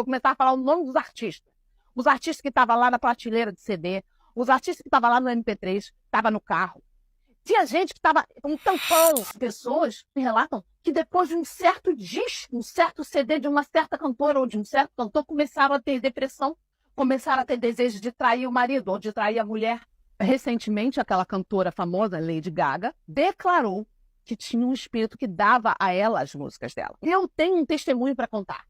Eu começava a falar o nome dos artistas. Os artistas que estavam lá na prateleira de CD, os artistas que estavam lá no MP3, estavam no carro. Tinha gente que estava um tampão. Pessoas me relatam que depois de um certo disco, um certo CD de uma certa cantora ou de um certo cantor, começaram a ter depressão, começaram a ter desejo de trair o marido ou de trair a mulher. Recentemente, aquela cantora famosa, Lady Gaga, declarou que tinha um espírito que dava a ela as músicas dela. E eu tenho um testemunho para contar.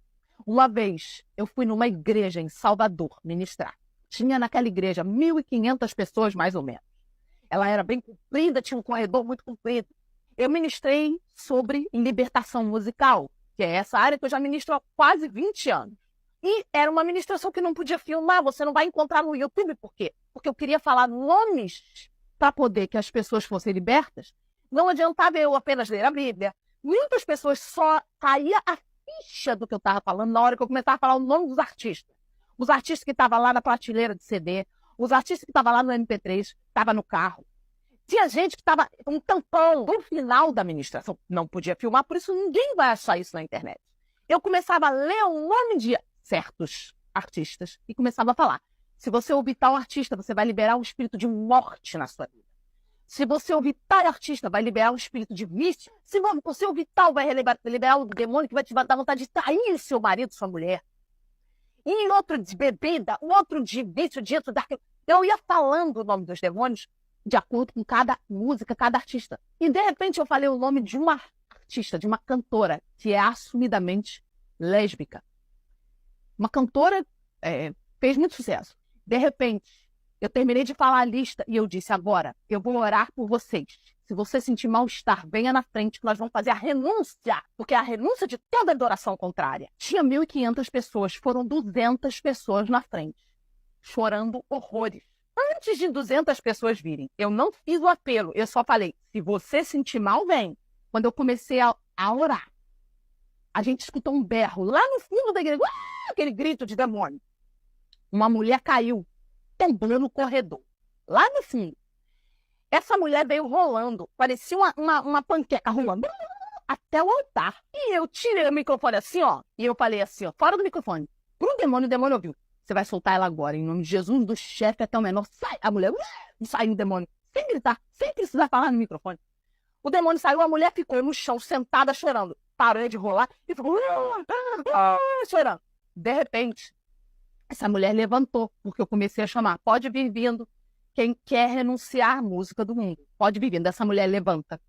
Uma vez, eu fui numa igreja em Salvador ministrar. Tinha naquela igreja 1.500 pessoas, mais ou menos. Ela era bem comprida, tinha um corredor muito comprido. Eu ministrei sobre libertação musical, que é essa área que eu já ministro há quase 20 anos. E era uma ministração que não podia filmar, você não vai encontrar no YouTube. Por quê? Porque eu queria falar nomes para poder que as pessoas fossem libertas. Não adiantava eu apenas ler a Bíblia. Muitas pessoas só caía a ficha do que eu estava falando na hora que eu começava a falar o nome dos artistas. Os artistas que estavam lá na prateleira de CD, os artistas que estavam lá no MP3, estavam no carro. Tinha gente que estava um tampão no final da ministração. Não podia filmar, por isso ninguém vai achar isso na internet. Eu começava a ler o nome de certos artistas e começava a falar. Se você ouvir tal artista, você vai liberar um espírito de morte na sua vida. Se você ouvir tal artista, vai liberar um espírito de vício. Se você ouvir tal, vai liberar um demônio que vai te dar vontade de trair seu marido, sua mulher. E outro de bebida, outro de vício, disso, daquilo. Eu ia falando o nome dos demônios de acordo com cada música, cada artista. E, de repente, eu falei o nome de uma artista, de uma cantora, que é assumidamente lésbica. Uma cantora fez muito sucesso. De repente, eu terminei de falar a lista e eu disse, agora, eu vou orar por vocês. Se você sentir mal-estar, venha na frente que nós vamos fazer a renúncia, porque é a renúncia de toda adoração contrária. Tinha 1.500 pessoas, foram 200 pessoas na frente, chorando horrores. Antes de 200 pessoas virem, eu não fiz o apelo, eu só falei, se você sentir mal, vem. Quando eu comecei a orar, a gente escutou um berro lá no fundo da igreja, aquele grito de demônio. Uma mulher caiu, tombando no corredor, lá no fundo. Essa mulher veio rolando, parecia uma panqueca rolando até o altar. E eu tirei o microfone assim, ó, e eu falei assim, ó, fora do microfone. Pro demônio, o demônio ouviu. Você vai soltar ela agora, em nome de Jesus, do chefe até o menor. Sai! A mulher saiu o demônio, sem gritar, sem precisar falar no microfone. O demônio saiu, a mulher ficou no chão, sentada, chorando. Parou de rolar e ficou chorando. De repente, essa mulher levantou, porque eu comecei a chamar. Pode vir vindo. Quem quer renunciar à música do mundo. Pode vir vindo. Essa mulher levanta.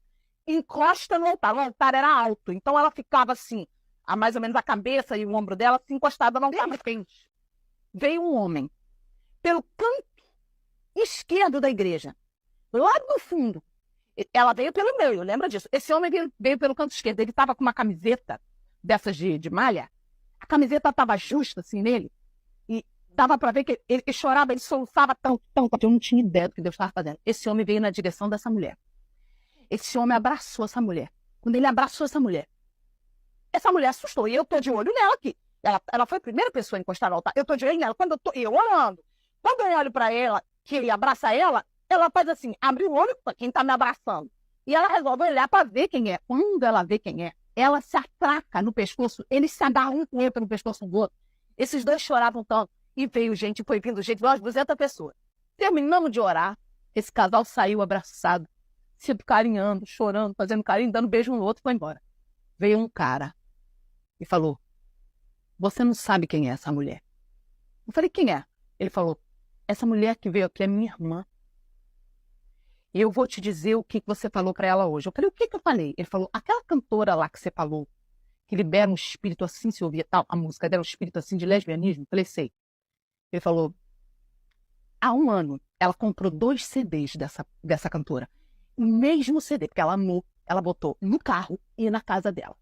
Encosta no altar. O altar era alto. Então ela ficava assim, a mais ou menos a cabeça e o ombro dela assim, encostada no altar. De repente, veio um homem pelo canto esquerdo da igreja. Lá no fundo. Ela veio pelo meio, lembra disso? Esse homem veio pelo canto esquerdo. Ele estava com uma camiseta dessas de malha. A camiseta estava justa assim nele. E dava para ver que ele chorava, ele soluçava tão. Eu não tinha ideia do que Deus estava fazendo. Esse homem veio na direção dessa mulher. Esse homem abraçou essa mulher. Quando ele abraçou essa mulher assustou. E eu tô de olho nela aqui. Ela foi a primeira pessoa a encostar no altar. Eu tô de olho nela. Quando eu orando. Quando eu olho para ela, que ele abraça ela, ela faz assim, abre o olho para quem tá me abraçando. E ela resolve olhar para ver quem é. Quando ela vê quem é, ela se atraca no pescoço. Eles se agarram no pescoço do outro. Esses dois choravam tanto. E veio gente, foi vindo gente, umas 200 pessoas. Terminamos de orar. Esse casal saiu abraçado, se carinhando, chorando, fazendo carinho, dando beijo um no outro e foi embora. Veio um cara e falou, você não sabe quem é essa mulher. Eu falei, quem é? Ele falou, essa mulher que veio aqui é minha irmã. E eu vou te dizer o que você falou para ela hoje. Eu falei, o que eu falei? Ele falou, aquela cantora lá que você falou, que libera um espírito assim, se ouvia tal, a música dela, um espírito assim de lesbianismo. Eu falei, sei. Ele falou, há 1 ano, ela comprou 2 CDs dessa cantora. O mesmo CD, porque ela amou, ela botou no carro e na casa dela.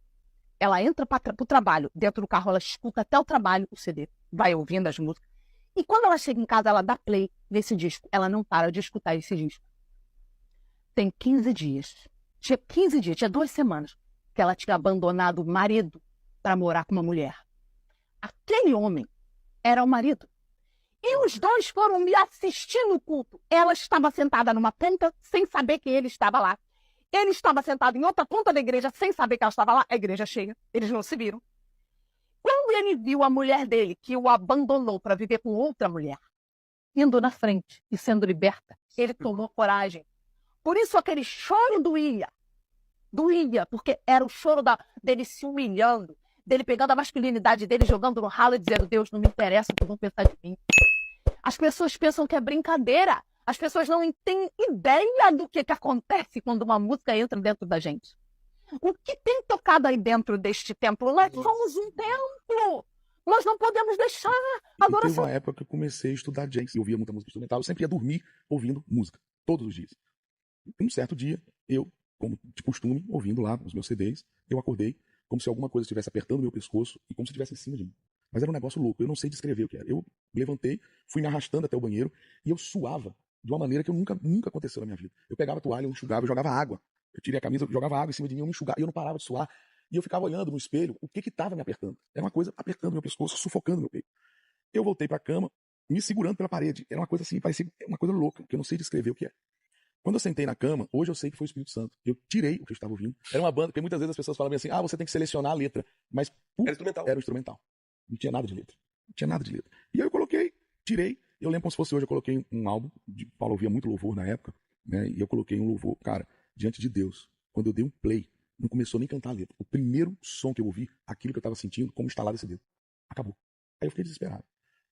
Ela entra para o trabalho, dentro do carro ela escuta até o trabalho o CD, vai ouvindo as músicas. E quando ela chega em casa, ela dá play nesse disco. Ela não para de escutar esse disco. Tem 15 dias. Tinha 15 dias, tinha 2 semanas que ela tinha abandonado o marido para morar com uma mulher. Aquele homem era o marido. E os dois foram me assistir no culto. Ela estava sentada numa ponta, sem saber que ele estava lá. Ele estava sentado em outra ponta da igreja, sem saber que ela estava lá. A igreja cheia. Eles não se viram. Quando ele viu a mulher dele, que o abandonou para viver com outra mulher, indo na frente e sendo liberta, ele tomou coragem. Por isso aquele choro doía. Doía, porque era o choro dele se humilhando, dele pegando a masculinidade dele, jogando no ralo e dizendo: Deus, não me interessa o que vão pensar de mim. As pessoas pensam que é brincadeira. As pessoas não têm ideia do que acontece quando uma música entra dentro da gente. O que tem tocado aí dentro deste templo? Nós somos um templo. Nós não podemos deixar. Agora teve uma época que eu comecei a estudar jazz. Eu ouvia muita música instrumental. Eu sempre ia dormir ouvindo música. Todos os dias. Um certo dia, eu, como de costume, ouvindo lá os meus CDs, eu acordei como se alguma coisa estivesse apertando meu pescoço e como se estivesse em cima de mim. Mas era um negócio louco. Eu não sei descrever o que era. Eu levantei, fui me arrastando até o banheiro e eu suava de uma maneira que nunca aconteceu na minha vida. Eu pegava a toalha, eu enxugava, eu jogava água. Eu tirei a camisa, eu jogava água em cima de mim, eu me enxugava e eu não parava de suar. E eu ficava olhando no espelho o que estava me apertando. Era uma coisa apertando meu pescoço, sufocando meu peito. Eu voltei para a cama, me segurando pela parede. Era uma coisa assim, parecia uma coisa louca, que eu não sei descrever o que é. Quando eu sentei na cama, hoje eu sei que foi o Espírito Santo. Eu tirei o que eu estava ouvindo. Era uma banda, porque muitas vezes as pessoas falam assim: você tem que selecionar a letra. Mas era instrumental. Era o instrumental. Não tinha nada de letra. Não tinha nada de letra. E aí eu coloquei, tirei. Eu lembro como se fosse hoje, eu coloquei um álbum. Paulo ouvia muito louvor na época, né? E eu coloquei um louvor, cara, diante de Deus. Quando eu dei um play, não começou nem a cantar a letra. O primeiro som que eu ouvi, aquilo que eu estava sentindo, como instalado esse dedo. Acabou. Aí eu fiquei desesperado.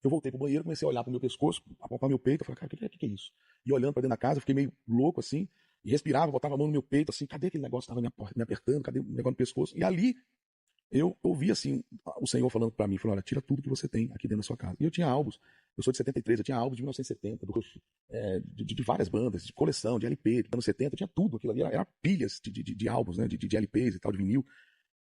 Eu voltei pro banheiro, comecei a olhar pro meu pescoço, apalpar meu peito. Eu falei: cara, o que é isso? E olhando pra dentro da casa, eu fiquei meio louco assim. E respirava, botava a mão no meu peito, assim, cadê aquele negócio que estava me apertando? Cadê o negócio no pescoço? E ali, eu ouvi, assim, o Senhor falando para mim, falou: olha, tira tudo que você tem aqui dentro da sua casa. E eu tinha álbuns, eu sou de 73, eu tinha álbuns de 1970, de várias bandas, de coleção, de LP, de anos 70, tinha tudo aquilo ali, era pilhas de álbuns, né, de LPs e tal, de vinil.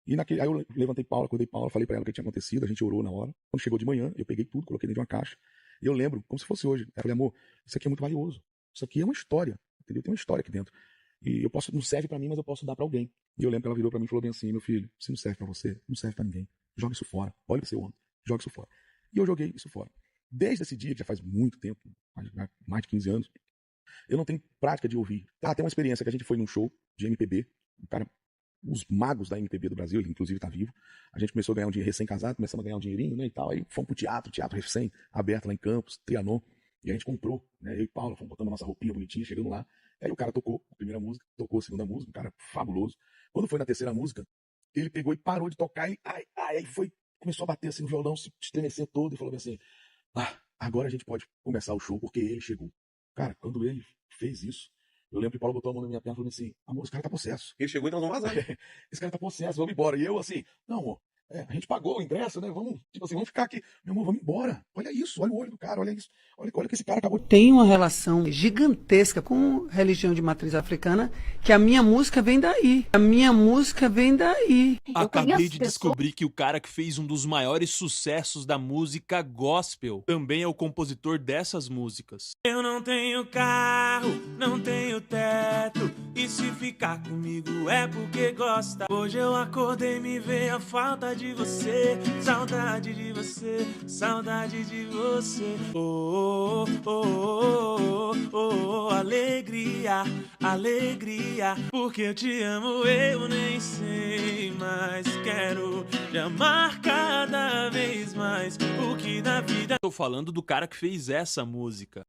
E aí eu levantei Paula, acordei Paula, falei para ela o que tinha acontecido, a gente orou na hora. Quando chegou de manhã, eu peguei tudo, coloquei dentro de uma caixa. E eu lembro, como se fosse hoje. Eu falei: amor, isso aqui é muito valioso. Isso aqui é uma história, entendeu? Tem uma história aqui dentro. E não serve para mim, mas eu posso dar para alguém. E eu lembro que ela virou para mim e falou bem assim: meu filho, se não serve para você, não serve para ninguém. Joga isso fora. Olha o seu homem, joga isso fora. E eu joguei isso fora. Desde esse dia, que já faz muito tempo, mais de 15 anos, eu não tenho prática de ouvir. Tem uma experiência que a gente foi num show de MPB, o cara, os magos da MPB do Brasil, ele inclusive tá vivo. A gente começou a ganhar um dinheiro recém-casado, começamos a ganhar um dinheirinho, né, e tal. Aí fomos pro teatro recém, aberto lá em Campos, Trianon. E a gente comprou, né, eu e Paula, fomos botando a nossa roupinha bonitinha, chegando lá. Aí o cara tocou a primeira música, tocou a segunda música, um cara fabuloso. Quando foi na terceira música, ele pegou e parou de tocar e aí começou a bater assim no violão, se estremecer todo e falou assim: agora a gente pode começar o show porque ele chegou. Cara, quando ele fez isso, eu lembro que o Paulo botou a mão na minha perna e falou assim: amor, esse cara tá possesso. Ele chegou e nós vamos vazar. Esse cara tá possesso, vamos embora. E eu assim: não, amor, a gente pagou o ingresso, né? Vamos ficar aqui. Meu amor, vamos embora. Olha isso, olha o olho do cara, olha isso. Olha que esse cara acabou de... Tem uma relação gigantesca com religião de matriz africana, que a minha música vem daí. A minha música vem daí. Acabei de descobrir que o cara que fez um dos maiores sucessos da música gospel também é o compositor dessas músicas. Eu não tenho carro, não tenho teto, e se ficar comigo é porque gosta. Hoje eu acordei e me veio a falta de você, saudade de você, saudade de você. Oh, oh, oh, oh, oh, alegria, alegria, porque eu te amo, eu nem sei, mas quero te amar cada vez mais. O que da vida... Tô falando do cara que fez essa música.